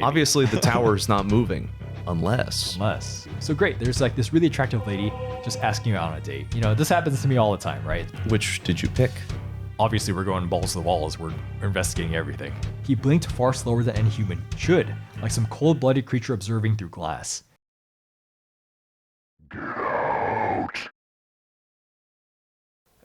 Obviously, the tower's not moving. Unless. So great, there's like this really attractive lady just asking you out on a date. You know, this happens to me all the time, right? Which did you pick? Obviously, we're going balls to the wall as we're investigating everything. He blinked far slower than any human should, like some cold-blooded creature observing through glass. Get out!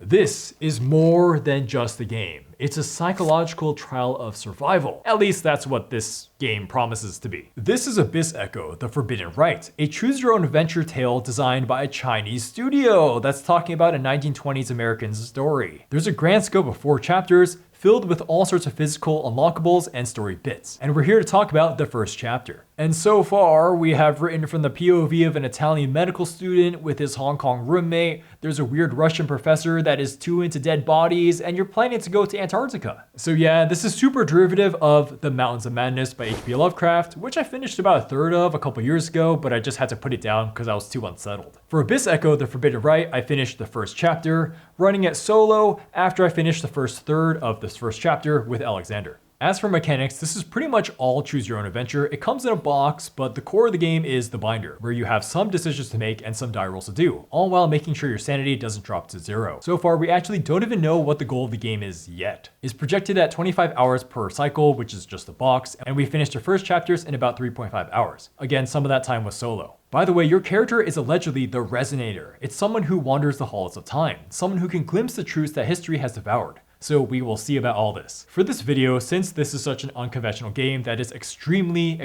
This is more than just a game. It's a psychological trial of survival. At least that's what this game promises to be. This is Abyss Echo, The Forbidden Rite, a choose-your-own-adventure tale designed by a Chinese studio that's talking about a 1920s American story. There's a grand scope of 4 chapters, filled with all sorts of physical unlockables and story bits. And we're here to talk about the first chapter. And so far, we have written from the POV of an Italian medical student with his Hong Kong roommate, there's a weird Russian professor that is too into dead bodies, and you're planning to go to Antarctica. So yeah, this is super derivative of The Mountains of Madness by H.P. Lovecraft, which I finished about a third of a couple years ago, but I just had to put it down because I was too unsettled. For Abyss Echo, The Forbidden Rite, I finished the first chapter, running it solo after I finished the first third of this first chapter with Alexander. As for mechanics, this is pretty much all choose your own adventure. It comes in a box, but the core of the game is the binder, where you have some decisions to make and some die rolls to do, all while making sure your sanity doesn't drop to 0. So far, we actually don't even know what the goal of the game is yet. It's projected at 25 hours per cycle, which is just a box, and we finished the first chapters in about 3.5 hours. Again, some of that time was solo. By the way, your character is allegedly the resonator. It's someone who wanders the halls of time, someone who can glimpse the truths that history has devoured. So we will see about all this. For this video, since this is such an unconventional game that is extremely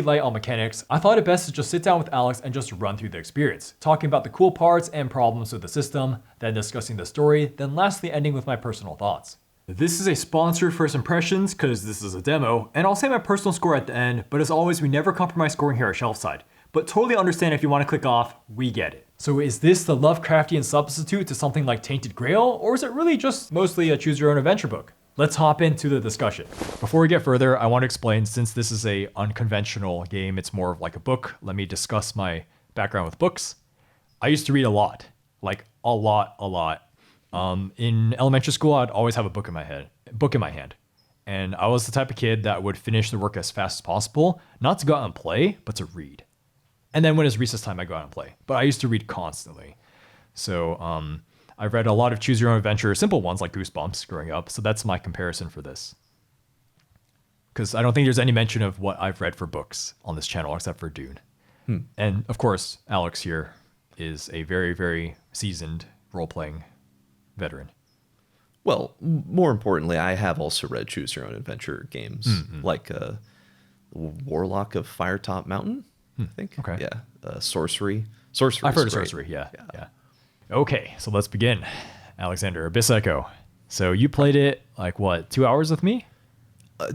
light on mechanics, I thought it best to just sit down with Alex and just run through the experience, talking about the cool parts and problems with the system, then discussing the story, then lastly ending with my personal thoughts. This is a sponsored first impressions because this is a demo, and I'll say my personal score at the end, but as always, we never compromise scoring here at Shelfside. But totally understand if you want to click off, we get it. So is this the Lovecraftian substitute to something like Tainted Grail, or is it really just mostly a choose your own adventure book? Let's hop into the discussion. Before we get further, I want to explain, since this is a unconventional game, it's more of like a book. Let me discuss my background with books. I used to read a lot, like a lot. In elementary school, I'd always have a book in my hand. And I was the type of kid that would finish the work as fast as possible, not to go out and play, but to read. And then when it's recess time, I go out and play. But I used to read constantly. So I've read a lot of choose your own adventure, simple ones like Goosebumps growing up. So that's my comparison for this. Because I don't think there's any mention of what I've read for books on this channel except for Dune. And of course, Alex here is a very seasoned role-playing veteran. Well, more importantly, I have also read choose your own adventure games, like Warlock of Firetop Mountain. I think. Okay. Yeah. Sorcery. I've heard of Sorcery. Yeah. Okay, so let's begin. Alexander, Abyss Echo. So you played it like what, 2 hours with me?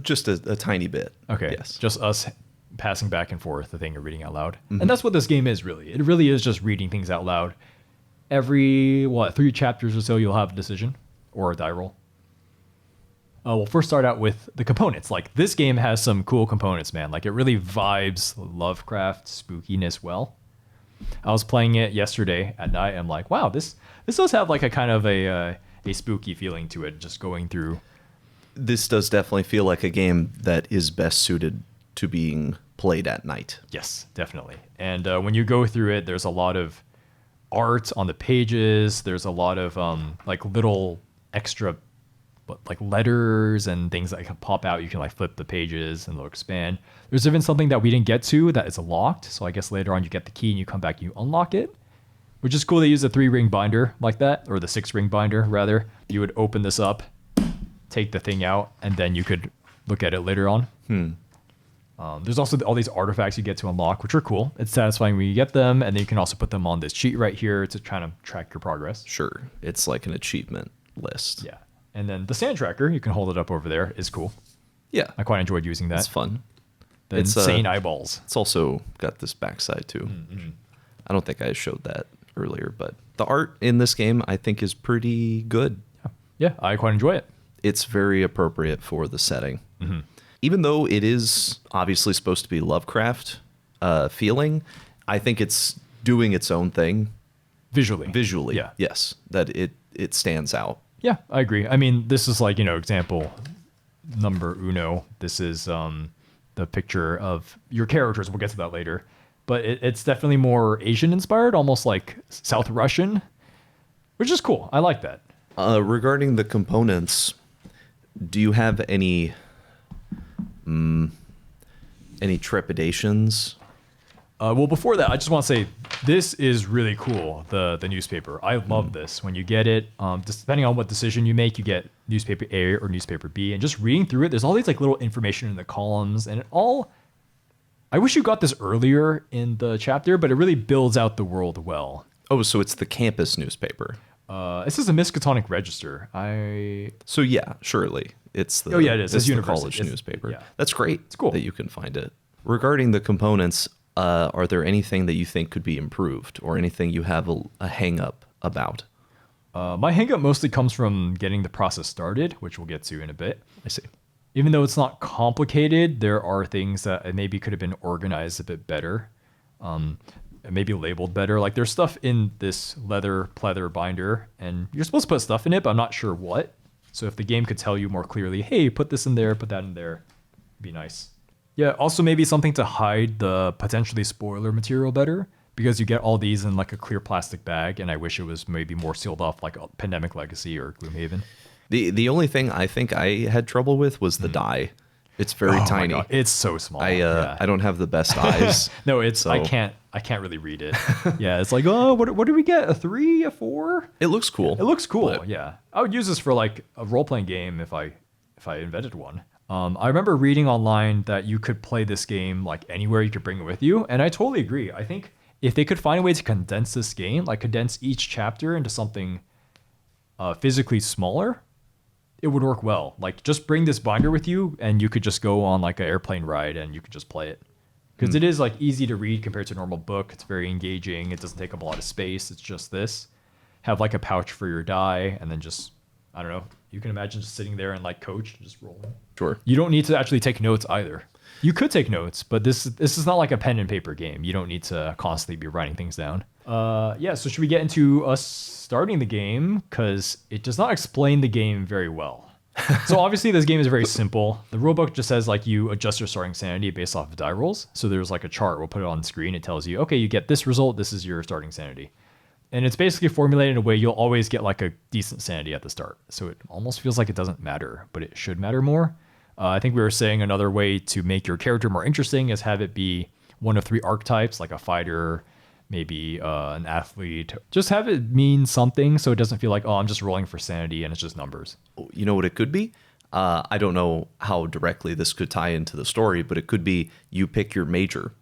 Just a tiny bit. Okay. Yes. Just us passing back and forth the thing you're reading out loud. And that's what this game is really. It really is just reading things out loud. Every 3 chapters or so you'll have a decision or a die roll. We'll first start out with the components. Like this game has some cool components, man. Like it really vibes Lovecraft spookiness well. I was playing it yesterday at night. And I'm like, wow, this does have like a kind of a spooky feeling to it. Just going through. This does definitely feel like a game that is best suited to being played at night. Yes, definitely. And when you go through it, there's a lot of art on the pages. There's a lot of like little extra like letters and things that can pop out. You can like flip the pages and they'll expand. There's even something that we didn't get to that is locked. So I guess later on you get the key and you come back and you unlock it, which is cool. They use a 3-ring binder like that, or the 6-ring binder rather. You would open this up, take the thing out, and then you could look at it later on. There's also all these artifacts you get to unlock, which are cool. It's satisfying when you get them, and then you can also put them on this sheet right here to kind of track your progress. Sure, it's like an achievement list. Yeah. And then the sand tracker, you can hold it up over there, is cool. Yeah. I quite enjoyed using that. It's fun. The insane eyeballs. It's also got this backside too. I don't think I showed that earlier, but the art in this game I think is pretty good. Yeah, I quite enjoy it. It's very appropriate for the setting. Even though it is obviously supposed to be Lovecraft feeling, I think it's doing its own thing. Visually, yeah. Yes, that it stands out. Yeah, I agree. I mean, this is like, example number uno. This is the picture of your characters. We'll get to that later. But it's definitely more Asian inspired, almost like South Russian, which is cool. I like that. Regarding the components, do you have any trepidations? Well, before that, I just want to say this is really cool, the newspaper. I love this. When you get it, just depending on what decision you make, you get newspaper A or newspaper B. And just reading through it, there's all these like little information in the columns. And it all... I wish you got this earlier in the chapter, but it really builds out the world well. Oh, so it's the campus newspaper. This is a Miskatonic Register. So yeah, surely. It's the, it is. It's the college newspaper. Yeah. That's great. It's cool that you can find it. Regarding the components, are there anything that you think could be improved or anything you have a hang up about? My hang up mostly comes from getting the process started, which we'll get to in a bit. I see. Even though it's not complicated, there are things that maybe could have been organized a bit better, maybe labeled better. Like there's stuff in this leather pleather binder, and you're supposed to put stuff in it, but I'm not sure what. So if the game could tell you more clearly, hey, put this in there, put that in there, it'd be nice. Yeah, also maybe something to hide the potentially spoiler material better, because you get all these in like a clear plastic bag, and I wish it was maybe more sealed off like a Pandemic Legacy or Gloomhaven. The only thing I think I had trouble with was the die. It's very tiny. My God. It's so small. I don't have the best eyes. No, I can't really read it. Yeah, it's like, oh, what do we get? A 3, a 4? It looks cool. It looks cool. Yeah, I would use this for like a role playing game if I invented one. I remember reading online that you could play this game like anywhere, you could bring it with you, and I totally agree. I think if they could find a way to condense this game, like condense each chapter into something physically smaller, it would work well. Like just bring this binder with you and you could just go on like an airplane ride and you could just play it. Because it is like easy to read compared to a normal book. It's very engaging. It doesn't take up a lot of space. It's just this. Have like a pouch for your die and then just, I don't know. You can imagine just sitting there and like coach, just rolling. Sure. You don't need to actually take notes either. You could take notes, but this is not like a pen and paper game. You don't need to constantly be writing things down. Yeah, so should we get into us starting the game? Because it does not explain the game very well. So obviously this game is very simple. The rulebook just says like you adjust your starting sanity based off of die rolls. So there's like a chart. We'll put it on the screen. It tells you, okay, you get this result. This is your starting sanity. And it's basically formulated in a way you'll always get like a decent sanity at the start. So it almost feels like it doesn't matter, but it should matter more. I think we were saying another way to make your character more interesting is have it be one of 3 archetypes, like a fighter, maybe an athlete. Just have it mean something so it doesn't feel like, oh, I'm just rolling for sanity and it's just numbers. You know what it could be? I don't know how directly this could tie into the story, but it could be you pick your major.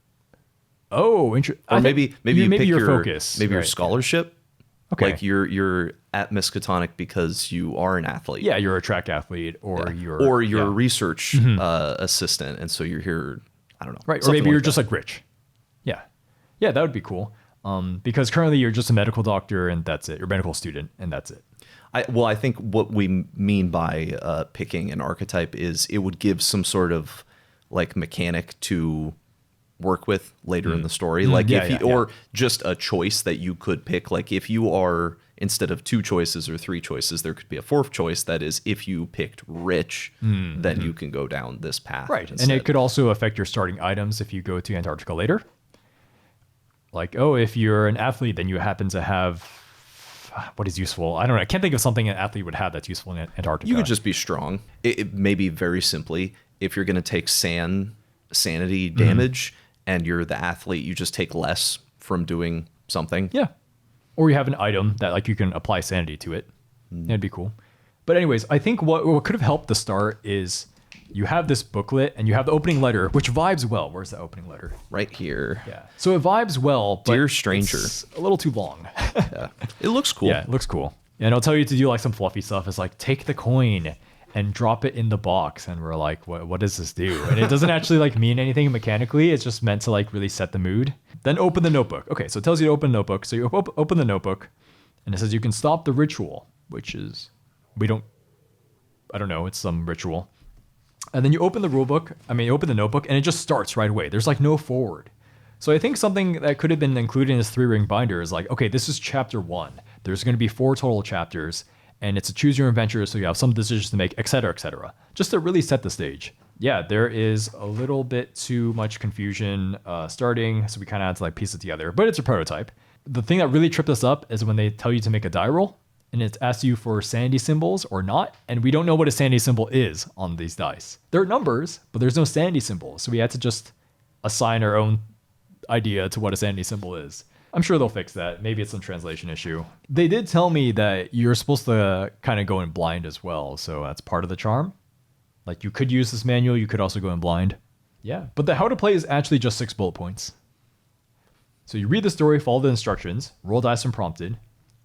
Oh, interesting. Or maybe you pick your focus. Maybe your scholarship. Okay. Like you're at Miskatonic because you are an athlete. Yeah, you're a track athlete or you're a research assistant, and so you're here. I don't know. Right, or maybe you're just like rich. Yeah, that would be cool. Because currently you're just a medical doctor and that's it. You're a medical student and that's it. I think what we mean by picking an archetype is it would give some sort of like mechanic to work with later in the story, like or just a choice that you could pick. Like if you are, instead of 2 choices or 3 choices, there could be a 4th choice. That is, if you picked rich, then you can go down this path. Right, instead. and it could also affect your starting items if you go to Antarctica later. Like, oh, if you're an athlete, then you happen to have what is useful. I don't know. I can't think of something an athlete would have that's useful in Antarctica. You could just be strong. It may be very simply, if you're going to take sanity damage and you're the athlete, you just take less from doing something. Yeah. Or you have an item that like you can apply sanity to it. That'd be cool. But anyways, I think what could have helped the start is you have this booklet and you have the opening letter, which vibes well. Where's the opening letter? Right here. Yeah. So it vibes well, but Dear stranger. It's a little too long. Yeah. It looks cool. Yeah, it looks cool. And it'll tell you to do like some fluffy stuff. It's like, take the coin and drop it in the box. And we're like, what does this do? And it doesn't actually like mean anything mechanically. It's just meant to like really set the mood. Then open the notebook. Okay, so it tells you to open the notebook. So you open the notebook and it says you can stop the ritual, which is, I don't know, it's some ritual. And then you open the open the notebook and it just starts right away. There's like no forward. So I think something that could have been included in this 3-ring binder is like, okay, this is chapter 1. There's going to be 4 total chapters and it's a choose your adventure. So you have some decisions to make, et cetera, just to really set the stage. yeah, there is a little bit too much confusion starting, so we kind of had to like piece it together. But it's a prototype. The thing that really tripped us up is when they tell you to make a die roll, and it asks you for sanity symbols or not, and we don't know what a sanity symbol is on these dice. There are numbers, but there's no sanity symbol, so we had to just assign our own idea to what a sanity symbol is. I'm sure they'll fix that. Maybe it's some translation issue. They did tell me that you're supposed to kind of go in blind as well, so that's part of the charm. Like, you could use this manual, you could also go in blind. Yeah, but the how to play is actually just 6 bullet points. So you read the story, follow the instructions, roll dice when prompted,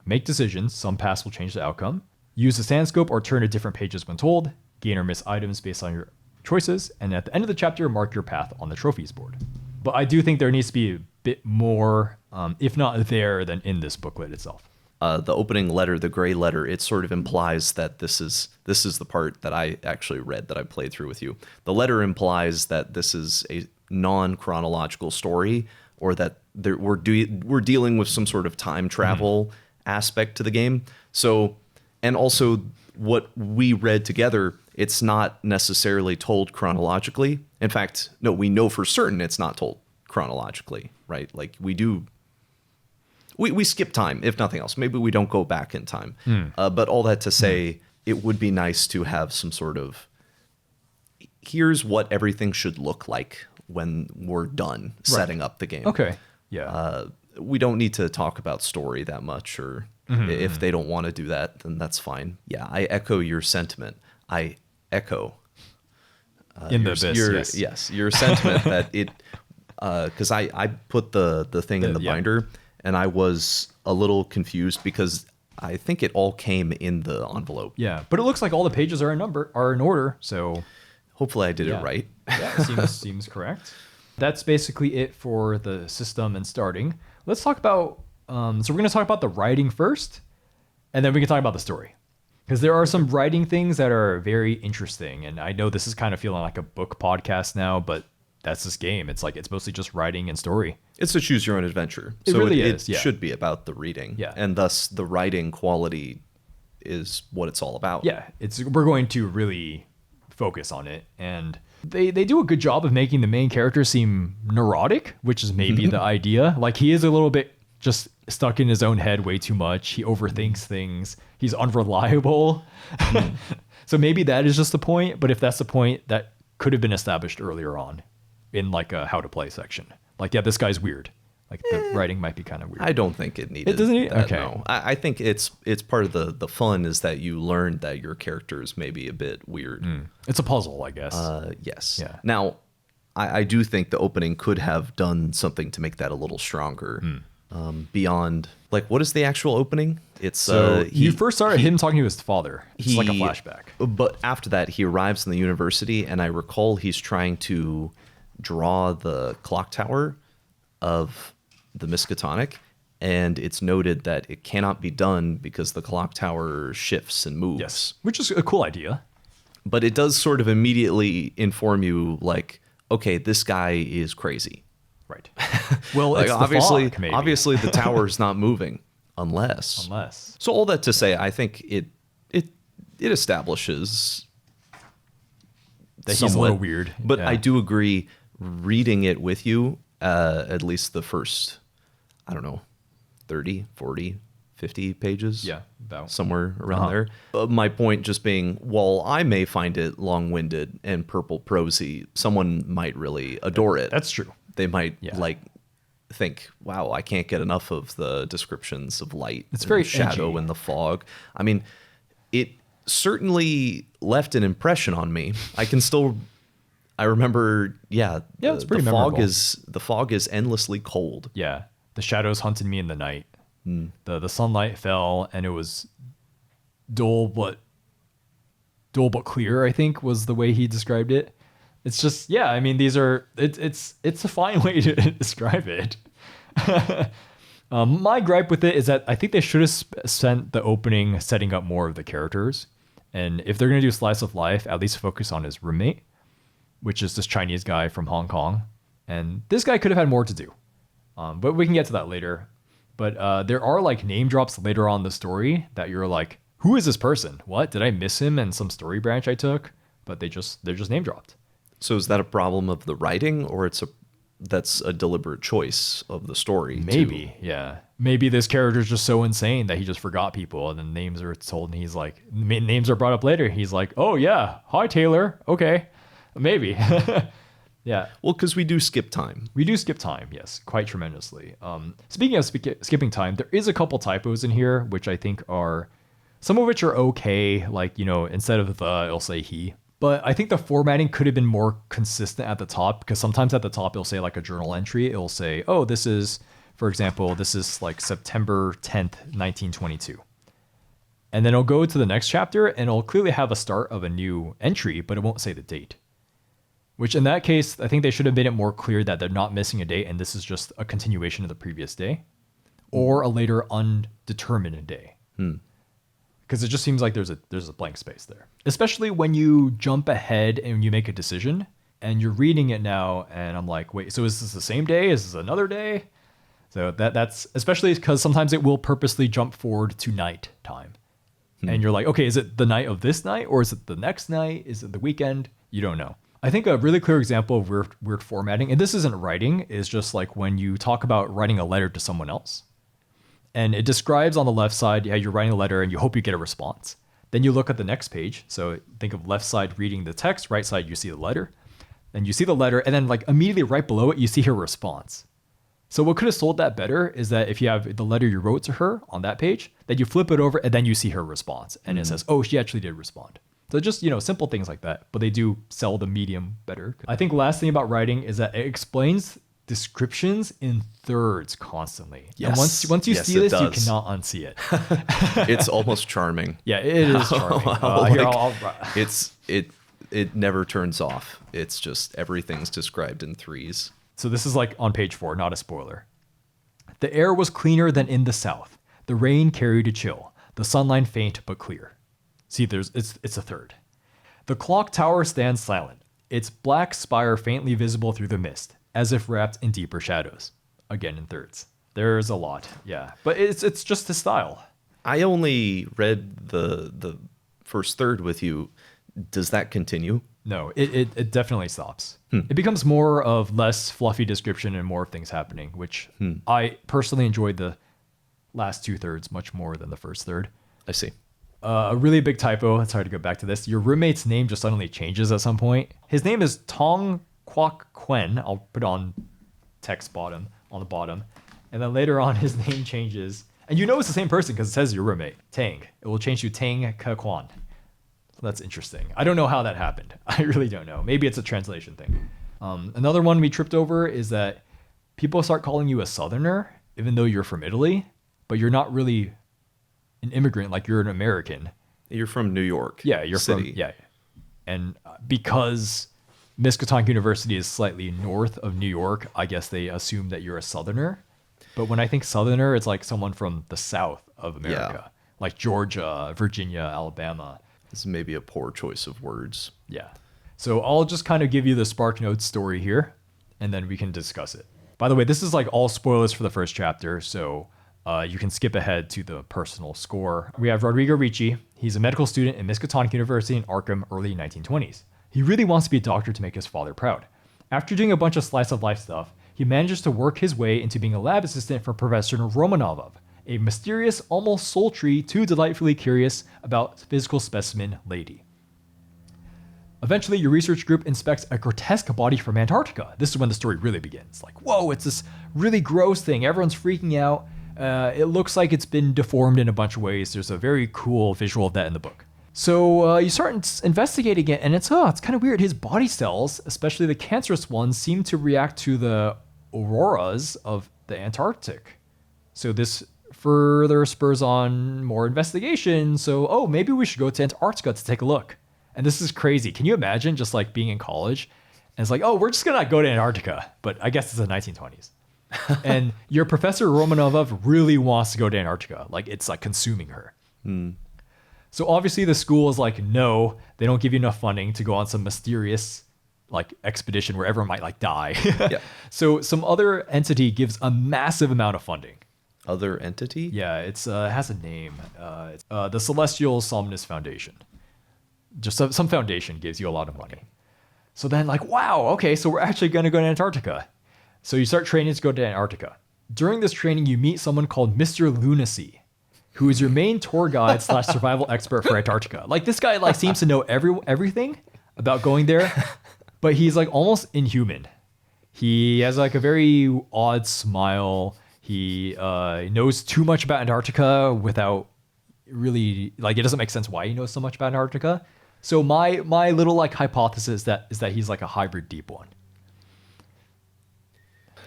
make decisions, some pass will change the outcome, use the sand scope or turn to different pages when told, gain or miss items based on your choices, and at the end of the chapter, mark your path on the trophies board. But I do think there needs to be a bit more, if not there, than in this booklet itself. The opening letter, the gray letter, it sort of implies that this is the part that I actually read, that I played through with you. The letter implies that this is a non-chronological story, or that we're dealing with some sort of time travel aspect to the game. So, and also what we read together, it's not necessarily told chronologically. In fact, no, we know for certain it's not told chronologically, right? Like we skip time, if nothing else. Maybe we don't go back in time. But all that to say, it would be nice to have some sort of, here's what everything should look like when we're done setting up the game. Okay. Yeah. We don't need to talk about story that much, or if they don't want to do that, then that's fine. Yeah, I echo your sentiment. I echo in the abyss, yes, your sentiment that it, because I put the thing in the binder, and I was a little confused because I think it all came in the envelope. Yeah, but it looks like all the pages are in order, so hopefully I did it right. Yeah, seems correct. That's basically it for the system and starting. Let's talk about, so we're going to talk about the writing first, and then we can talk about the story. Because there are some writing things that are very interesting, and I know this is kind of feeling like a book podcast now, but that's this game. It's mostly just writing and story. It's a choose your own adventure. It really is. It should be about the reading. Yeah. And thus the writing quality is what it's all about. Yeah, we're going to really focus on it, and they do a good job of making the main character seem neurotic, which is maybe the idea. Like, he is a little bit just stuck in his own head way too much. He overthinks things. He's unreliable. So maybe that is just the point, but if that's the point, that could have been established earlier on in like a how to play section. Like, yeah, this guy's weird. Like, the writing might be kind of weird. I don't think it needed. It doesn't need. Okay. No. I think it's part of the fun is that you learn that your characters may be a bit weird. It's a puzzle, I guess. Yes. Yeah. Now, I do think the opening could have done something to make that a little stronger. Beyond, like, what is the actual opening? It's so you first started him talking to his father. It's like a flashback. But after that, he arrives in the university, and I recall he's trying to draw the clock tower of the Miskatonic, and it's noted that it cannot be done because the clock tower shifts and moves. Yes, which is a cool idea. But it does sort of immediately inform you, like, okay, this guy is crazy. Right. Well, like, it's obviously, the fog, maybe. Obviously the tower's not moving unless. So all that to say, I think it establishes that he's a little weird. But I do agree, reading it with you, at least the first, I don't know, 30, 40, 50 pages. Yeah, about somewhere around there. My point just being, while I may find it long-winded and purple prosy, someone might really adore it. That's true. They might think, wow, I can't get enough of the descriptions of light. It's very shadow edgy. and the fog. I mean, it certainly left an impression on me. I remember, it's pretty the memorable. The fog is endlessly cold. Yeah, the shadows hunted me in the night. The sunlight fell, and it was dull but clear, I think, was the way he described it. It's just, I mean, these are, it's a fine way to describe it. My gripe with it is that I think they should have spent the opening setting up more of the characters. And if they're going to do slice of life, at least focus on his roommate, which is this Chinese guy from Hong Kong. And this guy could have had more to do. But we can get to that later. But there are like name drops later on in the story that you're like, who is this person? What? Did I miss him in some story branch I took? But they're just name dropped. So is that a problem of the writing, or that's a deliberate choice of the story? Maybe, yeah. Maybe this character's just so insane that he just forgot people, and then names are told, and he's like, names are brought up later. He's like, oh yeah, hi Taylor. Okay, maybe. Yeah. Well, because we do skip time. We do skip time, yes, quite tremendously. Speaking of skipping time, there is a couple typos in here, which I think are, some of which are okay. Like, instead of the, it'll say he. But I think the formatting could have been more consistent at the top, because sometimes at the top it'll say like a journal entry. It'll say, oh, this is, for example, this is like September 10th, 1922. And then it'll go to the next chapter and it'll clearly have a start of a new entry, but it won't say the date. Which in that case, I think they should have made it more clear that they're not missing a date and this is just a continuation of the previous day, or a later undetermined day. Because it just seems like there's a blank space there. Especially when you jump ahead and you make a decision and you're reading it now and I'm like, wait, so is this the same day? Is this another day? So that's especially because sometimes it will purposely jump forward to night time. And you're like, okay, is it the night of this night or is it the next night? Is it the weekend? You don't know. I think a really clear example of weird formatting, and this isn't writing, is just like when you talk about writing a letter to someone else. And it describes on the left side, yeah, you're writing a letter and you hope you get a response. Then you look at the next page. So think of left side reading the text, right side you see the letter. Then you see the letter, and then like immediately right below it, you see her response. So what could have sold that better is that if you have the letter you wrote to her on that page, then you flip it over and then you see her response. And it says, oh, she actually did respond. So just, simple things like that. But they do sell the medium better. I think last thing about writing is that it explains descriptions in thirds constantly. Yes. And once you see this, you cannot unsee it. It's almost charming. Yeah, it is charming. It never turns off. It's just everything's described in threes. So this is like on page 4, not a spoiler. The air was cleaner than in the south. The rain carried a chill. The sunlight faint but clear. See, it's a third. The clock tower stands silent, its black spire faintly visible through the mist, as if wrapped in deeper shadows. Again in thirds. There's a lot, yeah. But it's just his style. I only read the first third with you. Does that continue? No, it definitely stops. It becomes more of less fluffy description and more of things happening, which I personally enjoyed the last 2/3 much more than the first third. I see. A really big typo. It's hard to go back to this. Your roommate's name just suddenly changes at some point. His name is Tong Kwok Quen. I'll put on text bottom on the bottom. And then later on, his name changes. And it's the same person because it says your roommate, Tang. It will change to Tang Ke Quan. So that's interesting. I don't know how that happened. I really don't know. Maybe it's a translation thing. Another one we tripped over is that people start calling you a Southerner, even though you're from Italy, but you're not really an immigrant, like you're an American. You're from New York. Yeah, you're City. from, yeah. And because Miskatonic University is slightly north of New York, I guess they assume that you're a Southerner. But when I think Southerner, it's like someone from the South of America, like Georgia, Virginia, Alabama. This is maybe a poor choice of words. Yeah. So I'll just kind of give you the Spark Notes story here, and then we can discuss it. By the way, this is like all spoilers for the first chapter, so you can skip ahead to the personal score. We have Rodrigo Ricci. He's a medical student in Miskatonic University in Arkham, early 1920s. He really wants to be a doctor to make his father proud. After doing a bunch of slice of life stuff, he manages to work his way into being a lab assistant for Professor Romanovov, a mysterious, almost sultry, too delightfully curious about physical specimen lady. Eventually, your research group inspects a grotesque body from Antarctica. This is when the story really begins. Like, whoa, it's this really gross thing. Everyone's freaking out. It looks like it's been deformed in a bunch of ways. There's a very cool visual of that in the book. So you start investigating it, and it's kind of weird. His body cells, especially the cancerous ones, seem to react to the auroras of the Antarctic. So this further spurs on more investigation. So, maybe we should go to Antarctica to take a look. And this is crazy. Can you imagine just like being in college and it's like, we're just going to go to Antarctica. But I guess it's the 1920s. And your Professor Romanovov really wants to go to Antarctica. Like it's like consuming her. So obviously the school is like, no, they don't give you enough funding to go on some mysterious like expedition where everyone might like die. Yeah. So some other entity gives a massive amount of funding. Other entity? Yeah, it has a name. It's the Celestial Somnus Foundation. Just some foundation gives you a lot of money. So then like, wow, okay, so we're actually going to go to Antarctica. So you start training to go to Antarctica. During this training, you meet someone called Mr. Lunacy, who is your main tour guide / survival expert for Antarctica. Like this guy like seems to know everything about going there, but he's like almost inhuman. He has like a very odd smile. He knows too much about Antarctica without really like it doesn't make sense why he knows so much about Antarctica. So my little like hypothesis is that he's like a hybrid deep one.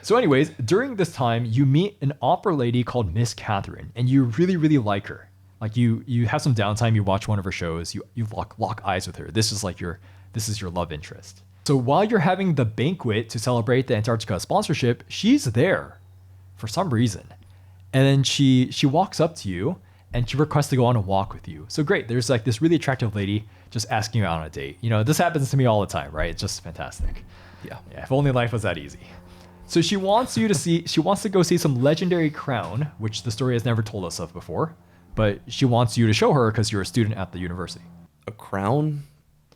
So anyways, during this time, you meet an opera lady called Miss Catherine, and you really, really like her. Like you have some downtime, you watch one of her shows, you lock eyes with her. This is your love interest. So while you're having the banquet to celebrate the Antarctica sponsorship, she's there for some reason. And then she walks up to you and she requests to go on a walk with you. So great, there's like this really attractive lady just asking you out on a date. You know, this happens to me all the time, right? It's just fantastic. Yeah, if only life was that easy. So she wants to go see some legendary crown, which the story has never told us of before, but she wants you to show her because you're a student at the university. A crown?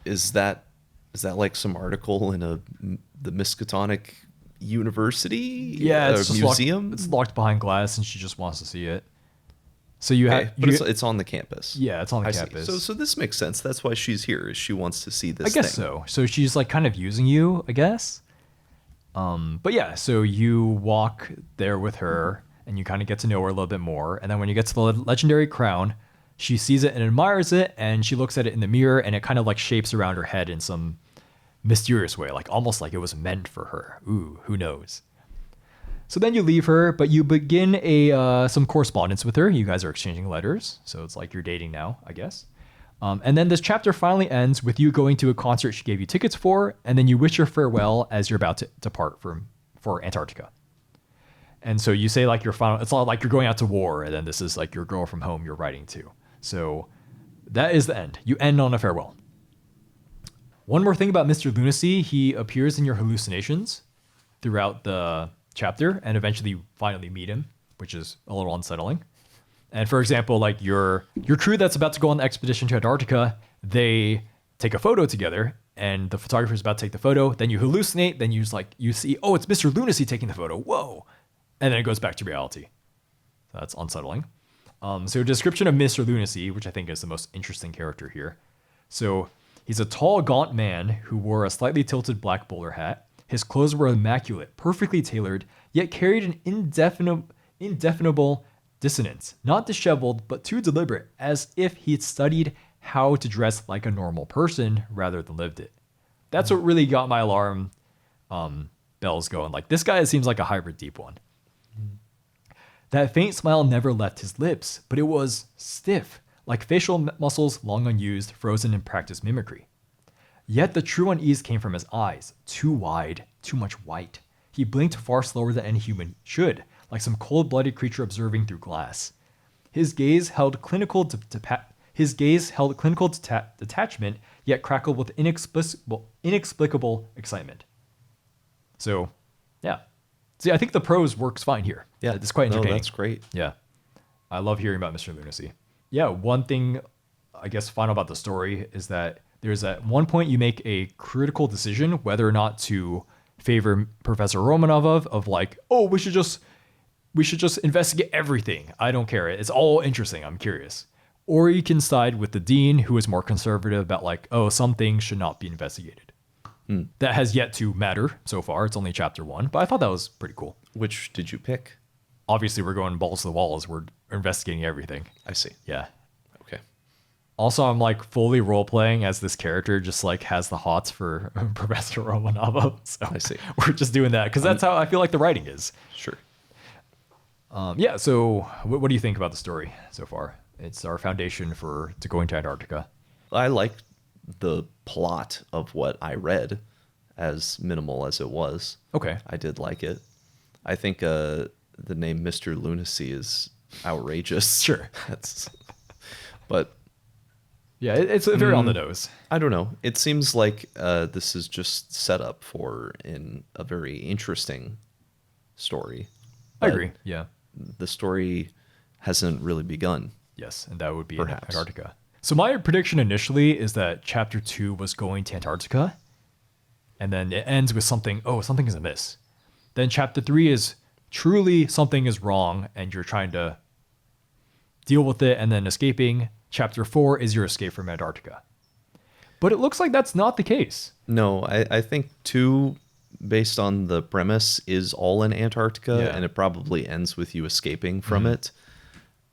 Is that like some article in the Miskatonic University? Yeah, it's just museum. It's locked behind glass, and she just wants to see it. So you have, but it's on the campus. Yeah, it's on the campus. So this makes sense. That's why she's here. Is she wants to see this? I guess so. So she's like kind of using you, I guess. But yeah, so you walk there with her and you kind of get to know her a little bit more. And then when you get to the legendary crown, she sees it and admires it, and she looks at it in the mirror, and it kind of like shapes around her head in some mysterious way, like almost like it was meant for her. Ooh, who knows? So then you leave her, but you begin some correspondence with her. You guys are exchanging letters. So it's like you're dating now, I guess. And then this chapter finally ends with you going to a concert she gave you tickets for, and then you wish her farewell as you're about to depart for Antarctica. And so you say like your final, it's not like you're going out to war, and then this is like your girl from home you're writing to. So that is the end. You end on a farewell. One more thing about Mr. Lunacy, he appears in your hallucinations throughout the chapter, and eventually you finally meet him, which is a little unsettling. And for example, like your crew that's about to go on the expedition to Antarctica, they take a photo together, and the photographer's about to take the photo. Then you hallucinate. Then you see, oh, it's Mr. Lunacy taking the photo. Whoa. And then it goes back to reality. So that's unsettling. So a description of Mr. Lunacy, which I think is the most interesting character here. So he's a tall, gaunt man who wore a slightly tilted black bowler hat. His clothes were immaculate, perfectly tailored, yet carried an indefinable dissonance, not disheveled, but too deliberate, as if he'd studied how to dress like a normal person rather than lived it. That's what really got my alarm bells going. Like, this guy seems like a hybrid deep one. That faint smile never left his lips, but it was stiff, like facial muscles long unused, frozen in practiced mimicry. Yet the true unease came from his eyes, too wide, too much white. He blinked far slower than any human should, like some cold-blooded creature observing through glass. His gaze held clinical detachment, yet crackled with inexplicable excitement. So, yeah. See, I think the prose works fine here. Yeah, it's quite entertaining. No, that's great. Yeah. I love hearing about Mr. Lunacy. Yeah, one thing, I guess, final about the story is that there's at one point you make a critical decision whether or not to favor Professor Romanov of like, oh, we should just investigate everything. I don't care. It's all interesting. I'm curious. Or you can side with the dean, who is more conservative about like, oh, some things should not be investigated. That has yet to matter so far. It's only chapter 1, but I thought that was pretty cool. Which did you pick? Obviously, we're going balls to the wall as we're investigating everything. I see. Yeah. Okay. Also, I'm like fully role playing as this character just like has the hots for Professor Romanov. So I see. We're just doing that because that's how I feel like the writing is. Sure. Yeah. So, what do you think about the story so far? It's our foundation to going to Antarctica. I like the plot of what I read, as minimal as it was. Okay. I did like it. I think the name Mr. Lunacy is outrageous. Sure. But yeah, it's very on the nose. I don't know. It seems like this is just set up for a very interesting story. I agree. Yeah. The story hasn't really begun. Yes, and that would be Perhaps. in Antarctica. So my prediction initially is that chapter 2 was going to Antarctica. And then it ends with something, oh, something is amiss. Then chapter 3 is truly something is wrong and you're trying to deal with it and then escaping. Chapter 4 is your escape from Antarctica. But it looks like that's not the case. No, I think 2, based on the premise, is all in Antarctica, and it probably ends with you escaping from it.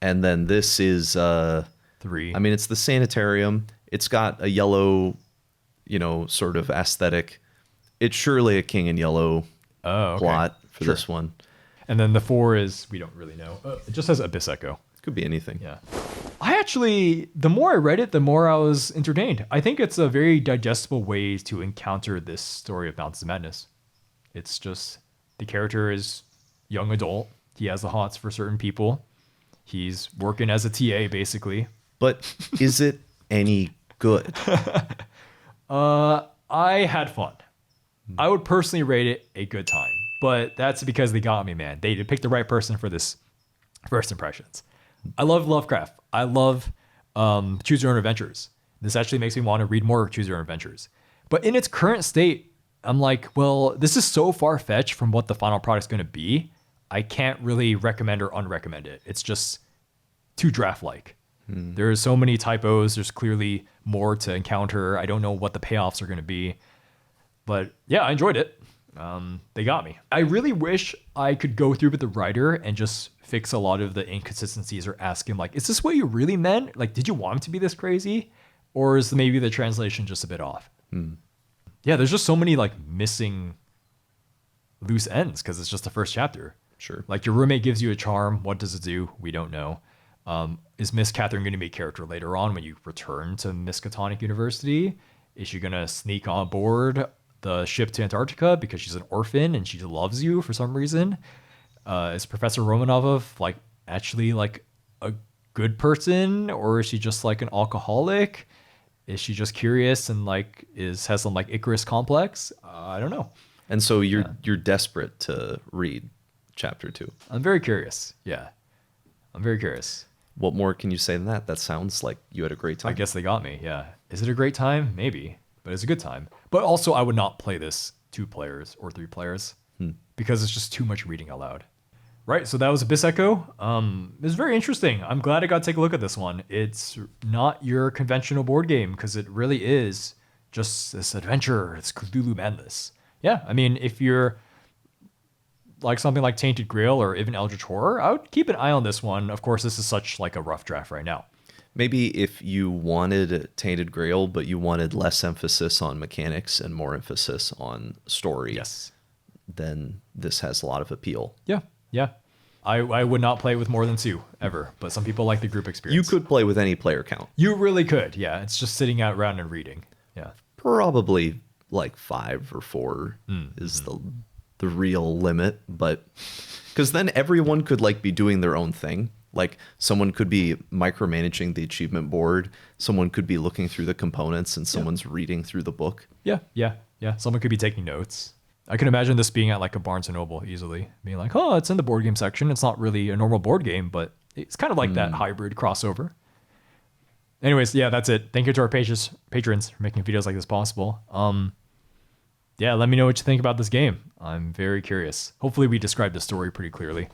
And then this is 3. I mean, it's the sanitarium. It's got a yellow, sort of aesthetic. It's surely a King in Yellow plot for this one. And then the 4 is, we don't really know. It just says Abyss Echo. Could be anything. Yeah. The more I read it, the more I was entertained. I think it's a very digestible way to encounter this story of Mountains of Madness. It's just, the character is young adult. He has the hots for certain people. He's working as a TA, basically. But is it any good? I had fun. I would personally rate it a good time. But that's because they got me, man. They picked the right person for this first impressions. I love Lovecraft. I love Choose Your Own Adventures. This actually makes me want to read more Choose Your Own Adventures. But in its current state, I'm like, well, this is so far-fetched from what the final product's going to be. I can't really recommend or unrecommend it. It's just too draft-like. There's so many typos. There's clearly more to encounter. I don't know what the payoffs are going to be. But yeah, I enjoyed it. They got me. I really wish I could go through with the writer and just fix a lot of the inconsistencies or ask him, like, is this what you really meant? Like, did you want him to be this crazy? Or is maybe the translation just a bit off? Yeah, there's just so many like missing loose ends because it's just the first chapter. Sure. Like your roommate gives you a charm. What does it do? We don't know. Is Miss Catherine going to be a character later on when you return to Miskatonic University? Is she going to sneak on board the ship to Antarctica because she's an orphan and she loves you for some reason? Is Professor Romanov like actually like a good person, or is she just like an alcoholic? Is she just curious and like has some like Icarus complex? I don't know. And so you're desperate to read chapter 2. I'm very curious. Yeah, I'm very curious. What more can you say than that? That sounds like you had a great time. I guess they got me. Yeah. Is it a great time? Maybe, but it's a good time. But also, I would not play this 2 players or 3 players because it's just too much reading aloud. Right. So that was Abyss Echo. It was very interesting. I'm glad I got to take a look at this one. It's not your conventional board game because it really is just this adventure. It's Cthulhu madness. Yeah. I mean, if you're like something like Tainted Grail or even Eldritch Horror, I would keep an eye on this one. Of course, this is such like a rough draft right now. Maybe if you wanted Tainted Grail, but you wanted less emphasis on mechanics and more emphasis on story, yes, then this has a lot of appeal. Yeah, yeah. I would not play with more than 2 ever, but some people like the group experience. You could play with any player count. You really could, yeah. It's just sitting out around and reading. Yeah. Probably like 5 or 4 is the real limit, but because then everyone could like be doing their own thing. Like someone could be micromanaging the achievement board, someone could be looking through the components, and someone's reading through the book. Yeah. Someone could be taking notes. I can imagine this being at like a Barnes & Noble easily, being like, oh, it's in the board game section. It's not really a normal board game, but it's kind of like that hybrid crossover. Anyways, yeah, that's it. Thank you to our patrons for making videos like this possible. Yeah, let me know what you think about this game. I'm very curious. Hopefully we described the story pretty clearly.